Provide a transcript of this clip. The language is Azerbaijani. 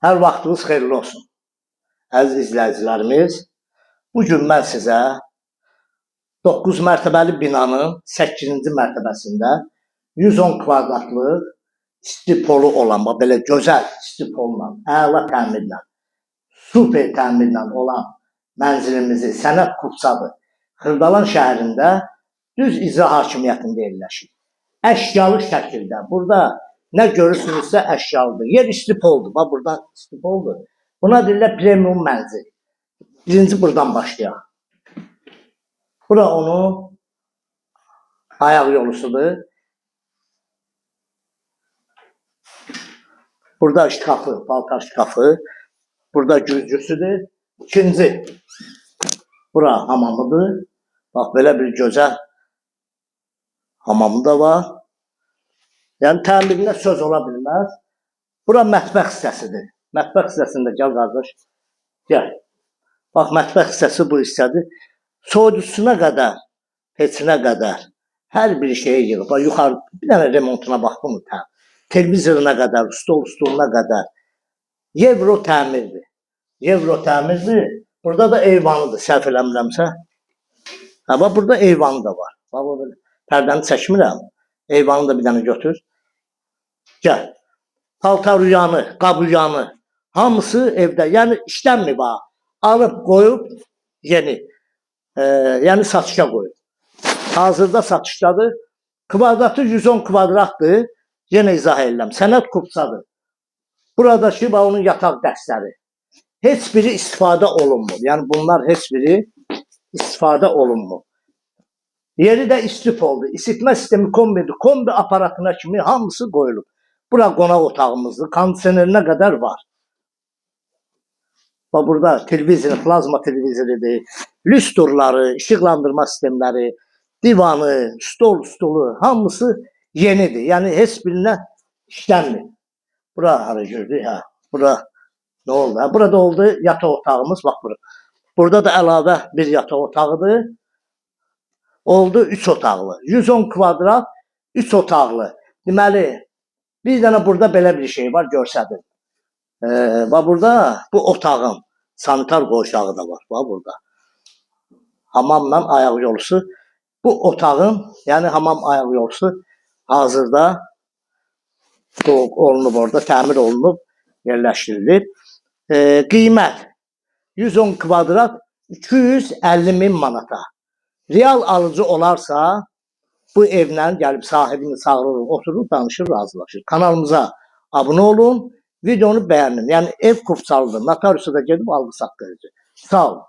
Hər vaxtınız xeyirli olsun. Əziz izləyicilərimiz, bugün mən sizə 9 mərtəbəli binanın 8-ci mərtəbəsində 110 kvadratlıq istipolu olan, belə gözəl istipolla, əla təmirlə, super təmirlə olan mənzilimizi Sənət Kupçadır Xırdalan şəhərində düz icra hakimiyyətində yerləşir. Əşyalı şəkildə, burada nə görürsünüzsə əşyalıdır. Yer istipoldur, bax buradan istipoldur. Buna deyirlər premium mənzil. Birinci buradan başlayaq. Bura onun ayaq yolusudur. Burada şkafı, paltar şkafı. Burada güzgüsüdür. İkinci, bura hamamıdır. Bax belə bir gözəl hamamı da var. Yəni təmirinə söz ola bilməz. Bura mətbəx hissəsidir. Mətbəx hissəsində gəl qardaş. Gəl. Bax mətbəx hissəsi bu hissədir. Soyuducusuna qədər, peçinə qədər hər bir şeyi yığıb. Bax yuxarı bir dənə remontuna baxdım mı? Televizoruna qədər, stoluna qədər. Evro təmirdir. Evro təmirdir. Burada da eyvanıdır, səhv eləmirəmsə. Ha, bax burada eyvanı da var. Bax belə pərdəni çəkmirəm. Eyvanı da bir dənə götür. Gəl. Paltar uyanı, qab uyanı, hamısı evdə. Yəni işlənmir bax. Alıb qoyub yeni. Yəni satışa qoyub. Hazırda satışdadır. Kvadratı 110 kvadratdır. Yenə izah edirəm. Sənət Kupçadır. Buradakı bax onun yataq dəstəri. Heç biri istifadə olunmur. Yəni bunlar heç biri istifadə olunmur. Yeri də istipoldur. İsitmə sistemi kombidir. Kombi aparatına kimi hamısı qoyulub. Bura qonaq otağımızdır. Kondisionerinə qədər var. Bax burada televizor, plazma televizorudur. Lüstrları, işıqlandırma sistemləri, divanı, stolu, hamısı yenidir. Yəni heç birinə işlənmir. Bura hara gördük? Hə. Bura nə oldu? Hə, burada oldu yataq otağımız. Bax bura. Burada da əlavə bir yataq otağıdır. Oldu 3 otaqlı. 110 kvadrat 3 otaqlı. Deməli, bir dənə burada belə bir şey var, görsədim. Bax burada bu otağın sanitar qoşağı da var. Bax burada. Hamamla ayaq yolusu. Bu otağın, yəni hamam ayaq yolusu hazırda olunub orada, təmir olunub, yerləşdirilib. Qiymət 110 kvadrat 250.000 manata. Real alıcı olarsa bu evlə gəlib sahibini çağırır, oturur, danışır, razılaşır. Kanalımıza abunə olun, videonu bəyənin. Yəni ev Kupçalıdır. Notariusa da gedib alqı-satqı edəcək. Sağ olun.